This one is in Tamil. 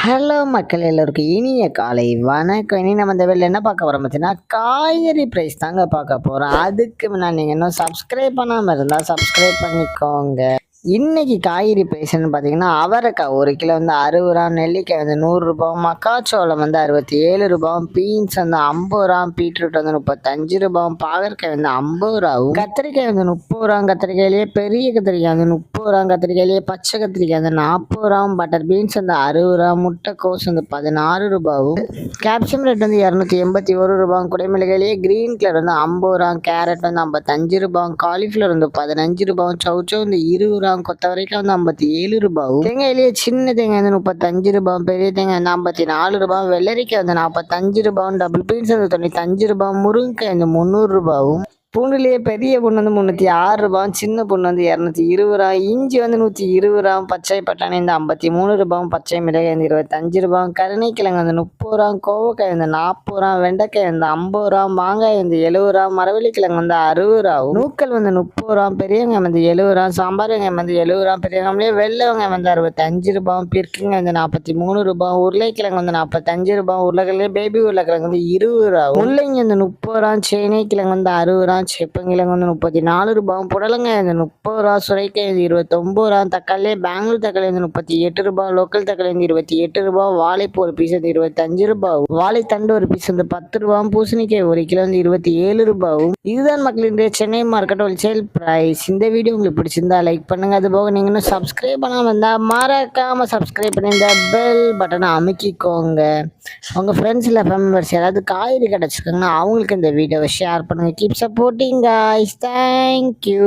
ஹலோ மக்கள் எல்லோருக்கும் இனிய காலை வணக்கம். இனி நம்ம இந்த வெளில என்ன பார்க்க போகிறோம் பார்த்தீங்கன்னா, காய்கறி ப்ரைஸ் தாங்க பார்க்க போகிறோம். அதுக்கு முன்னாடி நீங்கள் இன்னும் சப்ஸ்கிரைப் பண்ணாமல் இருந்தால் சப்ஸ்கிரைப் பண்ணிக்கோங்க. இன்னைக்கு காய்கறி ப்ரைஸ்ன்னு பார்த்தீங்கன்னா, அவரைக்காய் 1 கிலோ வந்து 60 ரூபா, நெல்லிக்காய் வந்து 100 ரூபா, மக்காச்சோளம் வந்து 67 ரூபா, பீன்ஸ் வந்து 50 ரூபா, பீட்ரூட் வந்து 35 ரூபா, பாகற்காய் வந்து 50 ரூபாவும், கத்திரிக்காய் வந்து 30 ரூபா, கத்திரிக்காயிலேயே பெரிய கத்திரிக்காய் வந்து 30 ரூபா, கத்திரிக்காயிலேயே பச்சை கத்திரிக்காய் வந்து 40 ரூபா, பட்டர் பீன்ஸ் வந்து 60 ரூபா, முட்டைக்கோஸ் வந்து 16 ரூபாவும், கேப்சியம் ரேட் வந்து 281 ரூபா, குடைமிளகாயிலேயே கிரீன் கலர் வந்து 50 ரூபா, கேரட் வந்து 55 ரூபா, காலிஃப்ளவர் வந்து 15 ரூபா, சவுச்சோ வந்து 20 ரூபா, கொத்தவரைக்காய் வந்து 57 ரூபாவும், தேங்காயிலேயே சின்ன தேங்காய் வந்து 35 ரூபா, பெரிய தேங்காய் வந்து 54 ரூபா, வெள்ளரிக்காய் வந்து 45 ரூபா, டபுள் பீன்ஸ் வந்து 95 ரூபா, முருங்கைக்காய் வந்து 300 ரூபாவும், பூண்டுலேயே பெரிய பூண்டு வந்து 306 ரூபா, சின்ன பூண்டு வந்து 220 ரூபா, இஞ்சி வந்து 120 ரூபா, பச்சை பட்டாணி வந்து 53 ரூபா, பச்சை மிளகாய் வந்து 25 ரூபா, கருணைக்கிழங்கு வந்து 30 ரூபா, கோவக்காய் வந்து 40 ரூபா, வெண்டைக்காய் வந்து 50 ரூபா, மாங்காய் வந்து 70 ரூபா, மரவள்ளிக்கிழங்கு வந்து 60 ரூபா, நூக்கல் வந்து 30 ரூபா, பெரிய வெங்காயம் வந்து 70 ரூபா, சாம்பார் வெங்காயம் வந்து 70 ரூபா, பெரிய வெங்காயம்லேயே வெள்ளை வெங்காயம் வந்து 65 ரூபா, பிற்கிழங்கு வந்து 43 ரூபா, உருளைக்கிழங்கு வந்து 45 ரூபா, உருளைக்கிழங்கு பேபி உருளைக்கிழங்கு வந்து 20 ரூபா, முள்ளங்கி வந்து 30 ரூபா, சேனை கிழங்கு வந்து 60 ரூபா, செப்பங்கிழங்கு வந்து 34 ரூபா, புடலங்காய் வந்து 30 ரூபா, சுரைக்காய் வந்து 29 ரூபா, தக்காளி பெங்களூர் தக்காளி வந்து 38 ரூபா, லோக்கல் தக்காளி வந்து 28 ரூபா, வாழைப்பூ ஒரு பீஸ் வந்து 25 ரூபா, வாழைத்தண்டு ஒரு பீஸ் வந்து 10 ரூபா, பூசணிக்காய் 1 கிலோ வந்து 27 ரூபாவும். இதுதான் மக்களின் சென்னை மார்க்கெட் ஹோல்சேல் பிரைஸ். இந்த வீடியோ உங்களுக்கு பிடிச்சிருந்தா லைக் பண்ணுங்க. அது போக நீங்க இன்னும் சப்ஸ்கிரைப் பண்ணாம இருந்தா மறக்காம சப்ஸ்கிரைப் பண்ணி இந்த பெல் பட்டனை அமுக்கிக்கோங்க. உங்க ஃப்ரெண்ட்ஸ் இல்லை மெம்பர்ஸ் யாராவது காய்கறி கிடச்சிருக்காங்கன்னா அவங்களுக்கு இந்த வீடியோவை ஷேர் பண்ணுங்க. Keep supporting guys. Thank you.